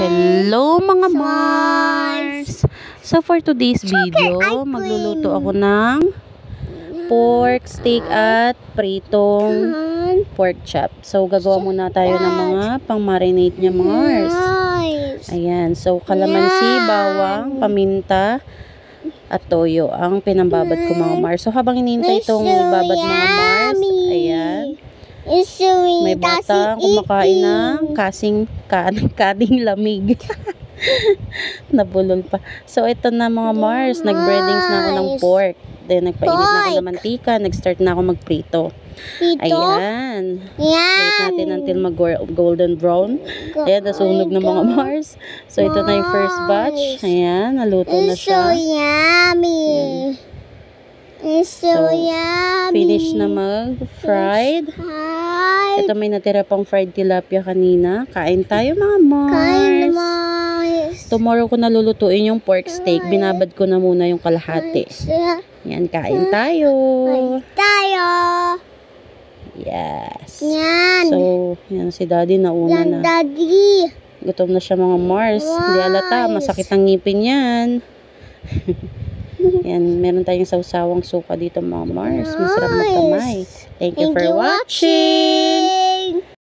Hello mga Mars! So for today's video, magluluto ako ng pork steak at pritong pork chop. So gagawa muna tayo ng mga pang-marinate niya mga Mars. Ayan, so kalamansi, bawang, paminta, at toyo ang pinambabad ko mga Mars. So habang hinihintay itong ibabad mga Mars, ayan, may bata kumakain ng kading lamig. Nabulol pa. So ito na mga Mars, nag-breadings na ako ng pork. Then nagpainit na ako ng mantika, nag-start na ako magprito. Ayan. Wait natin until mag-golden brown. Ayan, nasunog na mga Mars. So ito na yung first batch. Ayan, naluto na siya. So yummy. It's so yummy. Finish na mag-fried. Ito may natira pang fried tilapia kanina. Kain tayo mga Mars. Tomorrow ko nalulutuin yung pork steak. Binabad ko na muna yung kalahati. Yan, kain tayo. Yes. Yan. So, yan si Daddy nauna na. Daddy. Gutom na siya mga Mars. Hindi alata, masakit ang ngipin yan. Yan, meron tayong sawsawang suka dito mga Mars. Masarap magkamay. Thank you for watching.